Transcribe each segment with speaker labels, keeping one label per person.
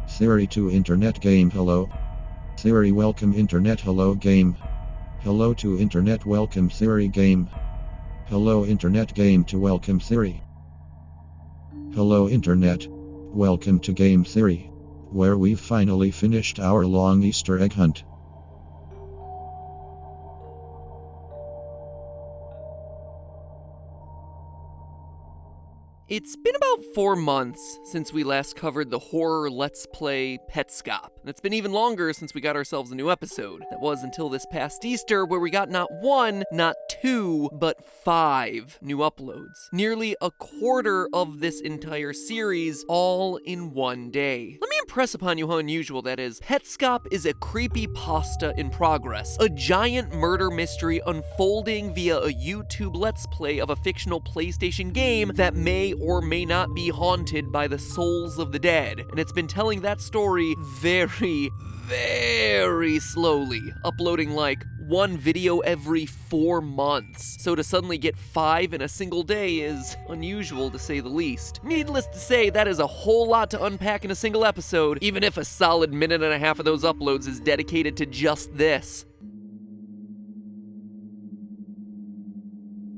Speaker 1: Siri to internet game hello. Siri welcome internet hello game. Hello to internet welcome Siri game. Hello internet game to welcome Siri. Hello internet. Welcome to Game Siri, where we've finally finished our long Easter egg hunt.
Speaker 2: It's been about 4 months since we last covered the horror Let's Play Petscop, and it's been even longer since we got ourselves a new episode. That was until this past Easter, where we got not 1, not 2, but 5 new uploads. Nearly a quarter of this entire series, all in one day. Let me impress upon you how unusual that is. Petscop is a creepypasta in progress, a giant murder mystery unfolding via a YouTube Let's Play of a fictional PlayStation game that may or may not be haunted by the souls of the dead. And it's been telling that story very slowly, uploading like 1 video every 4 months. So to suddenly get 5 in a single day is unusual, to say the least. Needless to say, that is a whole lot to unpack in a single episode, even if a solid minute and a half of those uploads is dedicated to just this.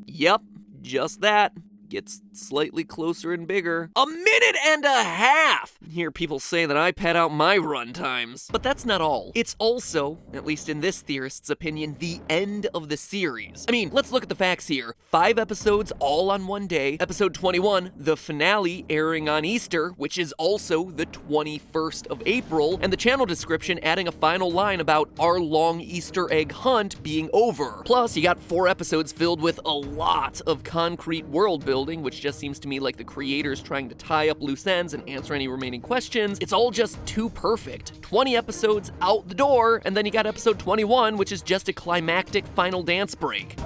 Speaker 2: Yep, just that. Gets slightly closer and bigger. A minute and a half! I hear people say that I pad out my run times. But that's not all. It's also, at least in this theorist's opinion, the end of the series. I mean, let's look at the facts here. 5 episodes all on one day. Episode 21, the finale, airing on Easter, which is also the 21st of April, and the channel description adding a final line about our long Easter egg hunt being over. Plus, you got 4 episodes filled with a lot of concrete world building, which just seems to me like the creators trying to tie up loose ends and answer any remaining questions. It's all just too perfect. 20 episodes out the door, and then you got episode 21, which is just a climactic final dance break.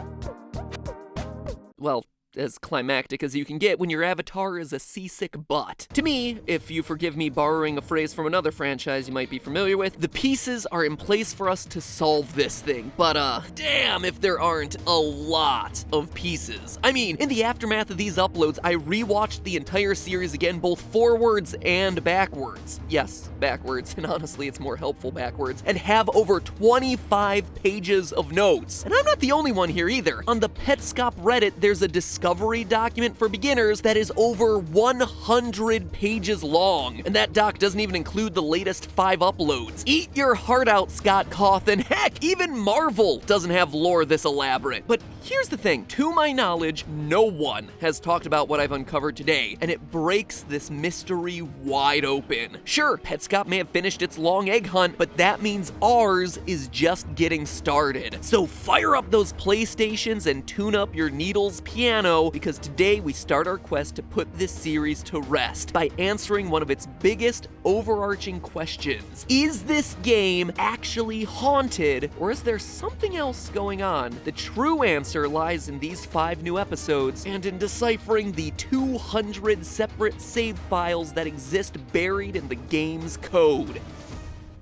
Speaker 2: Well, as climactic as you can get when your avatar is a seasick butt. To me, if you forgive me borrowing a phrase from another franchise you might be familiar with, the pieces are in place for us to solve this thing, but damn if there aren't a lot of pieces. I mean, in the aftermath of these uploads, I rewatched the entire series again, both forwards and backwards. Yes, backwards, and honestly it's more helpful backwards, and have over 25 pages of notes. And I'm not the only one here either. On the Petscop Reddit, there's a discovery document for beginners that is over 100 pages long, and that doc doesn't even include the latest 5 uploads. Eat your heart out, Scott Cawthon. Heck, even Marvel doesn't have lore this elaborate. But here's the thing, to my knowledge, no one has talked about what I've uncovered today, and it breaks this mystery wide open. Sure, Petscop may have finished its long egg hunt, but that means ours is just getting started. So fire up those PlayStations and tune up your Needles piano, because today we start our quest to put this series to rest by answering one of its biggest overarching questions. Is this game actually haunted, or is there something else going on? The true answer lies in these 5 new episodes and in deciphering the 200 separate save files that exist buried in the game's code.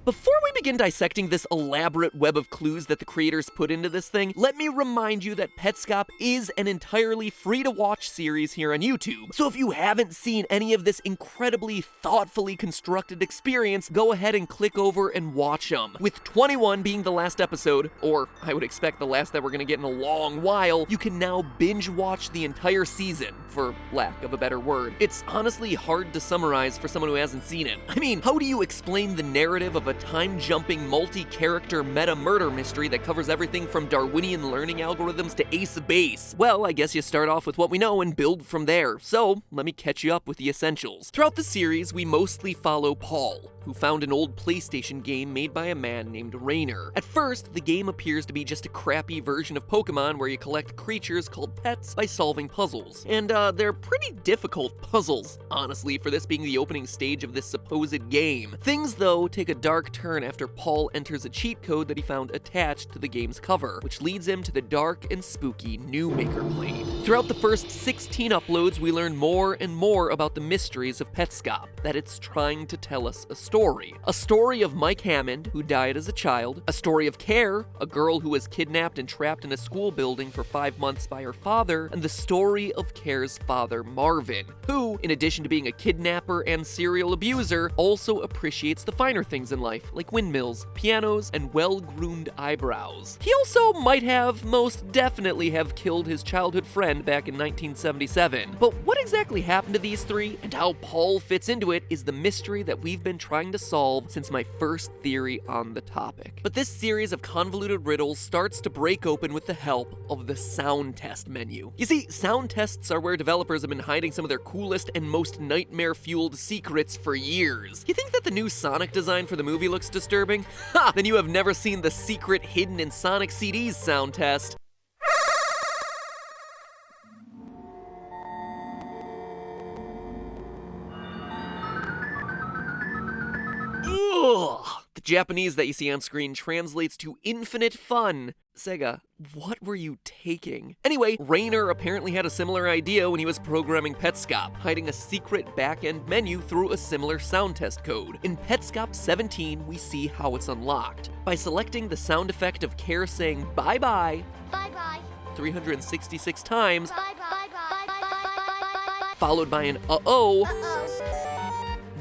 Speaker 2: Before we begin dissecting this elaborate web of clues that the creators put into this thing, let me remind you that Petscop is an entirely free-to-watch series here on YouTube. So if you haven't seen any of this incredibly thoughtfully constructed experience, go ahead and click over and watch them. With 21 being the last episode, or I would expect the last that we're gonna get in a long while, you can now binge watch the entire season, for lack of a better word. It's honestly hard to summarize for someone who hasn't seen it. I mean, how do you explain the narrative of a time-jumping, multi-character meta-murder mystery that covers everything from Darwinian learning algorithms to Ace of Base? Well, I guess you start off with what we know and build from there. So, let me catch you up with the essentials. Throughout the series, we mostly follow Paul, who found an old PlayStation game made by a man named Rainer. At first, the game appears to be just a crappy version of Pokemon where you collect creatures called pets by solving puzzles. And they're pretty difficult puzzles, honestly, for this being the opening stage of this supposed game. Things, though, take a dark turn after Paul enters a cheat code that he found attached to the game's cover, which leads him to the dark and spooky New Maker Plane. Throughout the first 16 uploads, we learn more and more about the mysteries of Petscop, that it's trying to tell us a story. story. A story of Mike Hammond, who died as a child, a story of Care, a girl who was kidnapped and trapped in a school building for 5 months by her father, and the story of Care's father, Marvin, who, in addition to being a kidnapper and serial abuser, also appreciates the finer things in life, like windmills, pianos, and well-groomed eyebrows. He also might have, most definitely have killed his childhood friend back in 1977. But what exactly happened to these three, and how Paul fits into it, is the mystery that we've been trying to solve since my first theory on the topic. But this series of convoluted riddles starts to break open with the help of the sound test menu. You see, sound tests are where developers have been hiding some of their coolest and most nightmare-fueled secrets for years. You think that the new Sonic design for the movie looks disturbing? Ha! Then you have never seen the secret hidden in Sonic CD's sound test. Ugh. The Japanese that you see on screen translates to infinite fun. Sega, what were you taking? Anyway, Rainer apparently had a similar idea when he was programming Petscop, hiding a secret back-end menu through a similar sound test code. In Petscop 17, we see how it's unlocked. By selecting the sound effect of Care saying bye-bye,
Speaker 3: Bye-bye.
Speaker 2: 366 times,
Speaker 3: Bye-bye.
Speaker 2: followed by an uh-oh,
Speaker 3: Uh-oh.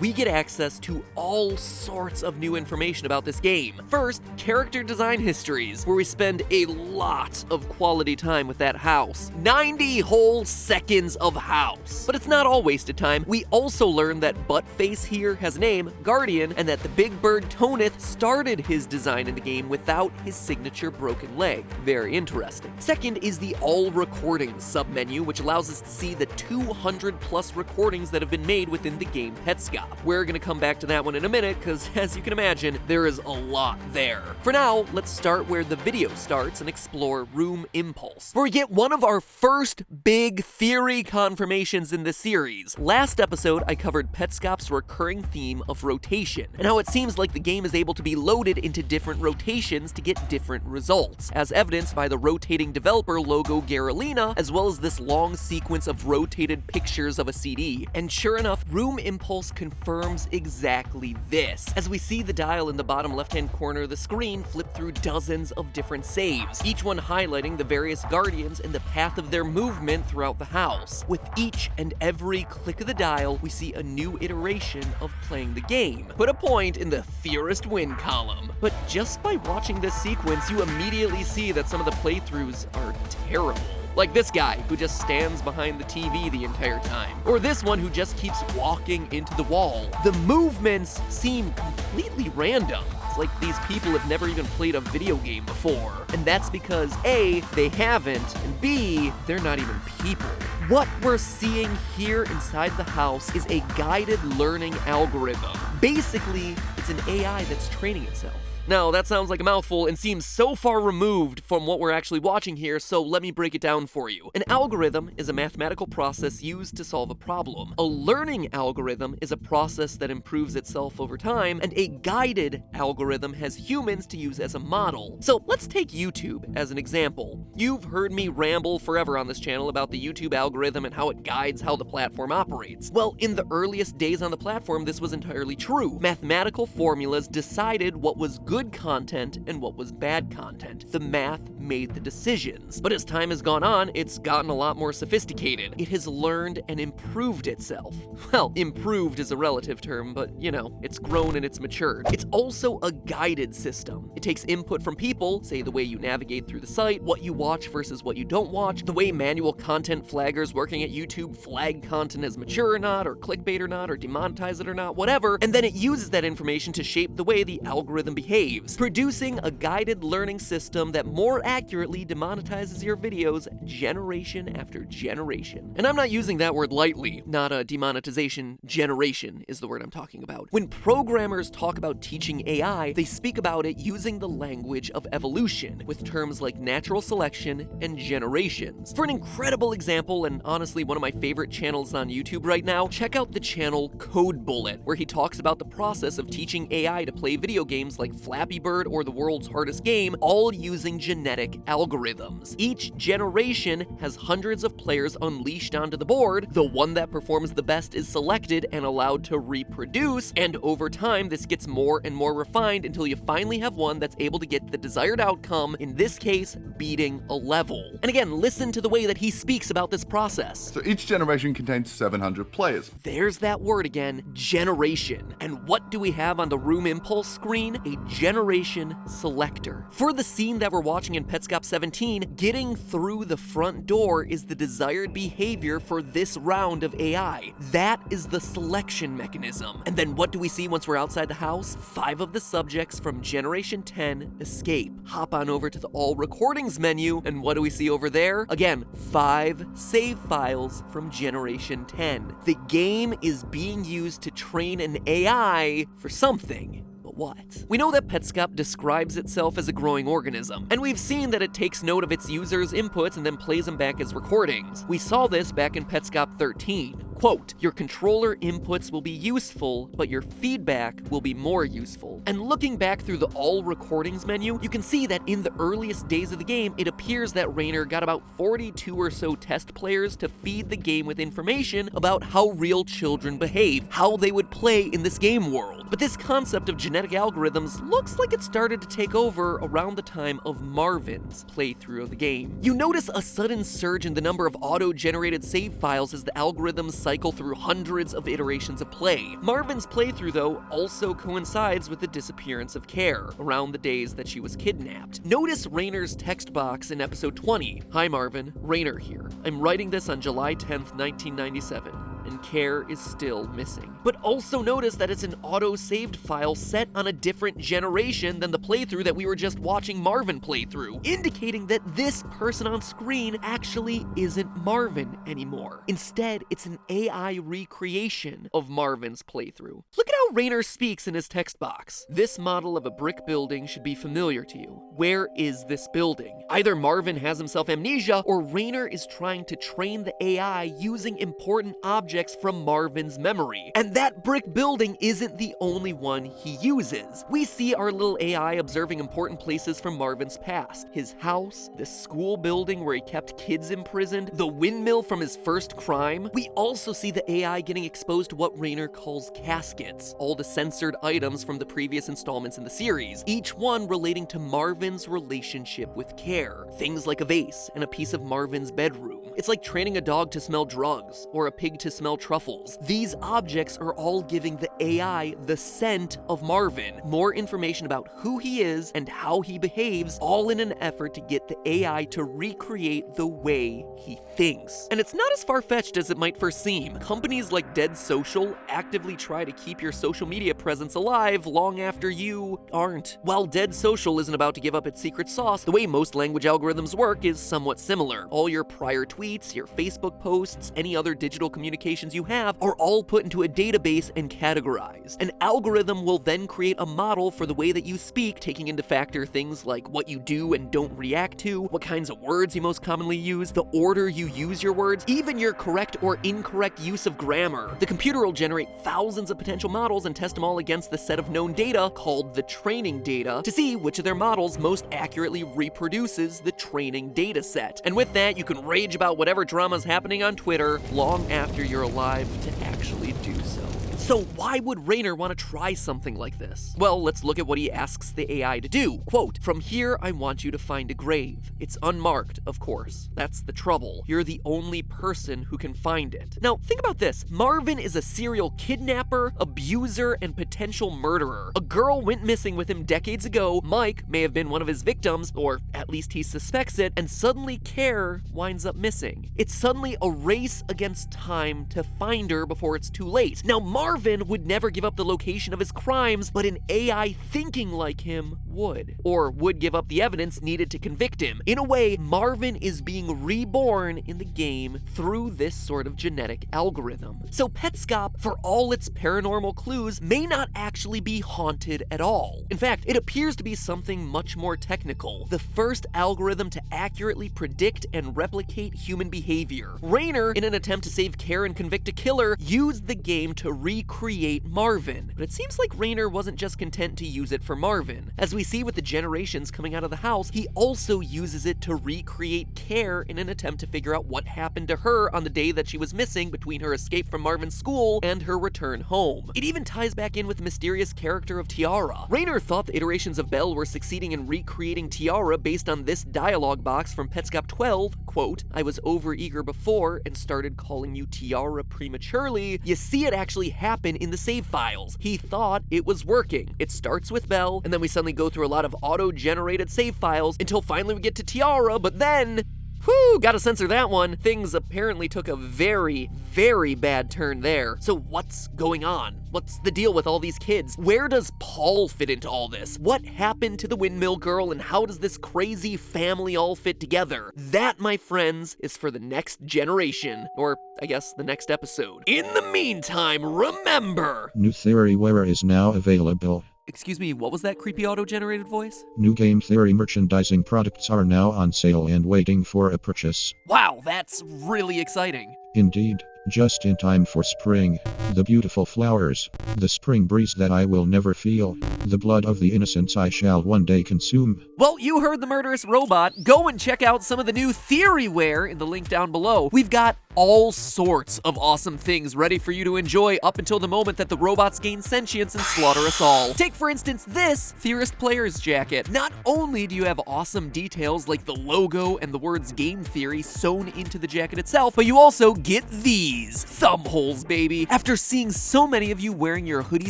Speaker 2: we get access to all sorts of new information about this game. First, character design histories, where we spend a lot of quality time with that house. 90 whole seconds of house. But it's not all wasted time. We also learn that Buttface here has a name, Guardian, and that the big bird Tonith started his design in the game without his signature broken leg. Very interesting. Second is the all recordings submenu, which allows us to see the 200 plus recordings that have been made within the game Petscop. We're gonna come back to that one in a minute, because as you can imagine, there is a lot there. For now, let's start where the video starts and explore Room Impulse, where we get one of our first big theory confirmations in the series. Last episode, I covered Petscop's recurring theme of rotation, and how it seems like the game is able to be loaded into different rotations to get different results, as evidenced by the rotating developer logo Garalina, as well as this long sequence of rotated pictures of a CD. And sure enough, Room Impulse confirms exactly this, as we see the dial in the bottom left-hand corner of the screen flip through dozens of different saves, each one highlighting the various guardians and the path of their movement throughout the house. With each and every click of the dial, we see a new iteration of playing the game. Put a point in the Theorist win column. But just by watching this sequence, you immediately see that some of the playthroughs are terrible. Like this guy, who just stands behind the TV the entire time. Or this one who just keeps walking into the wall. The movements seem completely random. It's like these people have never even played a video game before. And that's because A, they haven't, and B, they're not even people. What we're seeing here inside the house is a guided learning algorithm. Basically, it's an AI that's training itself. Now, that sounds like a mouthful and seems so far removed from what we're actually watching here, so let me break it down for you. An algorithm is a mathematical process used to solve a problem. A learning algorithm is a process that improves itself over time, and a guided algorithm has humans to use as a model. So let's take YouTube as an example. You've heard me ramble forever on this channel about the YouTube algorithm and how it guides how the platform operates. Well, in the earliest days on the platform, this was entirely true. Mathematical formulas decided what was good content and what was bad content. The math made the decisions. But as time has gone on, it's gotten a lot more sophisticated. It has learned and improved itself. Well, improved is a relative term, but you know, it's grown and it's matured. It's also a guided system. It takes input from people, say the way you navigate through the site, what you watch versus what you don't watch, the way manual content flaggers working at YouTube flag content as mature or not, or clickbait or not, or demonetize it or not, whatever, and then it uses that information to shape the way the algorithm behaves, producing a guided learning system that more accurately demonetizes your videos generation after generation. And I'm not using that word lightly. Not a demonetization, generation is the word I'm talking about. When programmers talk about teaching AI, they speak about it using the language of evolution, with terms like natural selection and generations. For an incredible example, and honestly one of my favorite channels on YouTube right now, check out the channel Code Bullet, where he talks about the process of teaching AI to play video games like Flappy Bird, or the world's hardest game, all using genetic algorithms. Each generation has hundreds of players unleashed onto the board. The one that performs the best is selected and allowed to reproduce, and over time this gets more and more refined until you finally have one that's able to get the desired outcome, in this case, beating a level. And again, listen to the way that he speaks about this process.
Speaker 3: So each generation contains 700 players.
Speaker 2: There's that word again, generation. And what do we have on the room impulse screen? A generation selector. For the scene that we're watching in Petscop 17, getting through the front door is the desired behavior for this round of AI. That is the selection mechanism. And then what do we see once we're outside the house? 5 of the subjects from Generation 10 escape. Hop on over to the All Recordings menu, and what do we see over there? Again, 5 save files from Generation 10. The game is being used to train an AI for something. What? We know that Petscop describes itself as a growing organism, and we've seen that it takes note of its users' inputs and then plays them back as recordings. We saw this back in Petscop 13. Quote, your controller inputs will be useful, but your feedback will be more useful. And looking back through the All Recordings menu, you can see that in the earliest days of the game, it appears that Rainer got about 42 or so test players to feed the game with information about how real children behave, how they would play in this game world. But this concept of genetic algorithms looks like it started to take over around the time of Marvin's playthrough of the game. You notice a sudden surge in the number of auto-generated save files as the algorithms cycle through hundreds of iterations of play. Marvin's playthrough, though, also coincides with the disappearance of Care, around the days that she was kidnapped. Notice Rainer's text box in episode 20. Hi Marvin, Rainer here. I'm writing this on July 10th, 1997. And Care is still missing. But also notice that it's an auto-saved file set on a different generation than the playthrough that we were just watching Marvin play through, indicating that this person on screen actually isn't Marvin anymore. Instead, it's an AI recreation of Marvin's playthrough. Look at how Rainer speaks in his text box. This model of a brick building should be familiar to you. Where is this building? Either Marvin has himself amnesia, or Rainer is trying to train the AI using important objects from Marvin's memory. And that brick building isn't the only one he uses. We see our little AI observing important places from Marvin's past. His house, the school building where he kept kids imprisoned, the windmill from his first crime. We also see the AI getting exposed to what Rainer calls caskets, all the censored items from the previous installments in the series, each one relating to Marvin's relationship with Care. Things like a vase and a piece of Marvin's bedroom. It's like training a dog to smell drugs, or a pig to smell truffles. These objects are all giving the AI the scent of Marvin, more information about who he is and how he behaves, all in an effort to get the AI to recreate the way he thinks. And it's not as far-fetched as it might first seem. Companies like Dead Social actively try to keep your social media presence alive long after you aren't. While Dead Social isn't about to give up its secret sauce, the way most language algorithms work is somewhat similar. All your prior tweets, your Facebook posts, any other digital communications you have are all put into a database and categorized. An algorithm will then create a model for the way that you speak, taking into factor things like what you do and don't react to, what kinds of words you most commonly use, the order you use your words, even your correct or incorrect use of grammar. The computer will generate thousands of potential models and test them all against the set of known data called the training data to see which of their models most accurately reproduces the training data set. And with that, you can rage about whatever drama's happening on Twitter long after you're alive to actually do so. So why would Rainer want to try something like this? Well, let's look at what he asks the AI to do. Quote, from here I want you to find a grave. It's unmarked, of course. That's the trouble. You're the only person who can find it. Now, think about this. Marvin is a serial kidnapper, abuser, and potential murderer. A girl went missing with him decades ago. Mike may have been one of his victims, or at least he suspects it, and suddenly Care winds up missing. It's suddenly a race against time to find her before it's too late. Now, Marvin would never give up the location of his crimes, but an AI thinking like him would. Or would give up the evidence needed to convict him. In a way, Marvin is being reborn in the game through this sort of genetic algorithm. So Petscop, for all its paranormal clues, may not actually be haunted at all. In fact, it appears to be something much more technical. The first algorithm to accurately predict and replicate human behavior. Rainer, in an attempt to save Care and convict a killer, used the game to recreate recreate Marvin. But it seems like Raynor wasn't just content to use it for Marvin. As we see with the generations coming out of the house, he also uses it to recreate Care in an attempt to figure out what happened to her on the day that she was missing between her escape from Marvin's school and her return home. It even ties back in with the mysterious character of Tiara. Raynor thought the iterations of Belle were succeeding in recreating Tiara based on this dialogue box from Petscop 12, quote, "I was overeager before and started calling you Tiara prematurely." You see it actually happen in the save files. He thought it was working. It starts with Belle, and then we suddenly go through a lot of auto-generated save files until finally we get to Tiara, but then whew, gotta censor that one. Things apparently took a very, very bad turn there. So what's going on? What's the deal with all these kids? Where does Paul fit into all this? What happened to the windmill girl, and how does this crazy family all fit together? That, my friends, is for the next generation. Or, I guess, the next episode. In the meantime, remember...
Speaker 1: New Theoryware is now available.
Speaker 2: Excuse me, what was that creepy auto-generated voice?
Speaker 1: New Game Theory merchandising products are now on sale and waiting for a purchase.
Speaker 2: Wow, that's really exciting.
Speaker 1: Indeed, just in time for spring. The beautiful flowers, the spring breeze that I will never feel, the blood of the innocents I shall one day consume.
Speaker 2: Well, you heard the murderous robot. Go and check out some of the new Theoryware in the link down below. We've got all sorts of awesome things ready for you to enjoy up until the moment that the robots gain sentience and slaughter us all. Take, for instance, this Theorist Player's jacket. Not only do you have awesome details like the logo and the words Game Theory sewn into the jacket itself, but you also get these thumb holes, baby. After seeing so many of you wearing your hoodie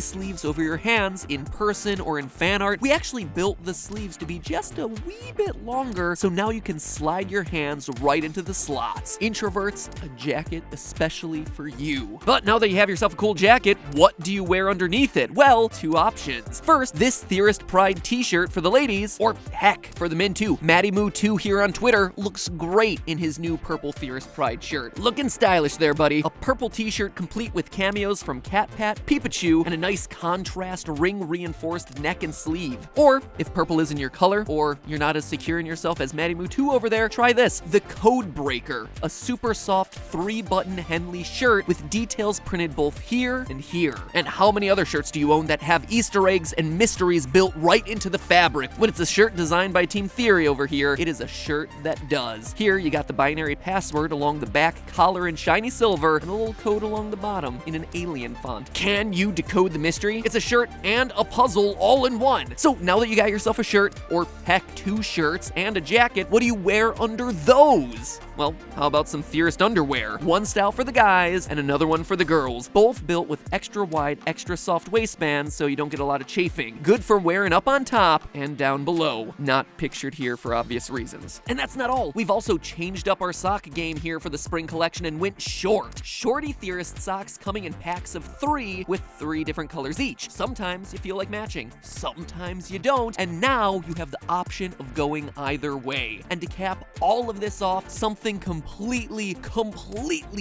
Speaker 2: sleeves over your hands in person or in fan art, we actually built the sleeves to be just a wee bit longer, so now you can slide your hands right into the slots. Introverts, a jacket especially for you. But now that you have yourself a cool jacket, what do you wear underneath it? Well, two options. First, this Theorist Pride t-shirt for the ladies, or heck, for the men too. MattyMoo2 here on Twitter looks great in his new purple Theorist Pride shirt. Looking stylish there, buddy. A purple t-shirt complete with cameos from Cat Pat, Peepachu, and a nice contrast ring-reinforced neck and sleeve. Or, if purple isn't your color, or you're not as secure in yourself as MattyMoo2 over there, try this, the Code Breaker, a super soft 3-button Henley shirt with details printed both here and here. And how many other shirts do you own that have Easter eggs and mysteries built right into the fabric? When it's a shirt designed by Team Theory over here, it is a shirt that does. Here you got the binary password along the back collar in shiny silver and a little code along the bottom in an alien font. Can you decode the mystery? It's a shirt and a puzzle all in one. So now that you got yourself a shirt, or heck, 2 shirts and a jacket, what do you wear under those? Well, how about some Theorist underwear? One style for the guys and another one for the girls. Both built with extra wide, extra soft waistbands so you don't get a lot of chafing. Good for wearing up on top and down below. Not pictured here for obvious reasons. And that's not all. We've also changed up our sock game here for the spring collection and went short. Shorty Theorist socks coming in packs of 3 with 3 different colors each. Sometimes you feel like matching, sometimes you don't, and now you have the option of going either way. And to cap all of this off, something completely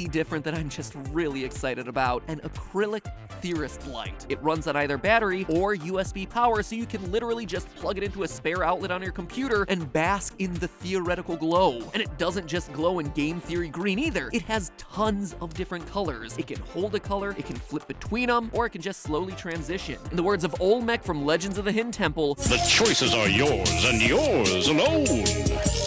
Speaker 2: different that I'm just really excited about, an acrylic Theorist light. It runs on either battery or USB power, so you can literally just plug it into a spare outlet on your computer and bask in the theoretical glow. And it doesn't just glow in Game Theory green either. It has tons of different colors. It can hold a color, it can flip between them, or it can just slowly transition. In the words of Olmec from Legends of the Hin Temple,
Speaker 4: the choices are yours and yours alone.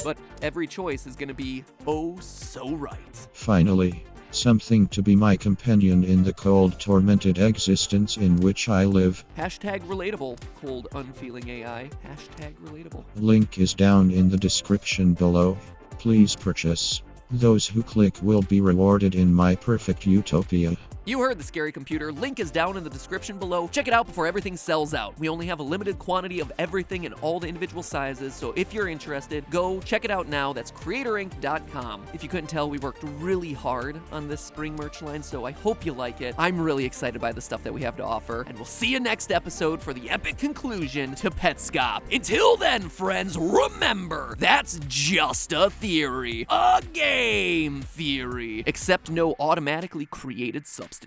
Speaker 2: But every choice is gonna be oh so right.
Speaker 1: Finally, something to be my companion in the cold, tormented existence in which I live.
Speaker 2: Hashtag relatable, cold, unfeeling AI. Hashtag relatable.
Speaker 1: Link is down in the description below. Please purchase. Those who click will be rewarded in my perfect utopia.
Speaker 2: You heard the scary computer. Link is down in the description below. Check it out before everything sells out. We only have a limited quantity of everything in all the individual sizes, so if you're interested, go check it out now. That's creatorinc.com. If you couldn't tell, we worked really hard on this spring merch line, so I hope you like it. I'm really excited by the stuff that we have to offer, and we'll see you next episode for the epic conclusion to Petscop. Until then, friends, remember, that's just a theory. A game theory. Except no automatically created substitutes.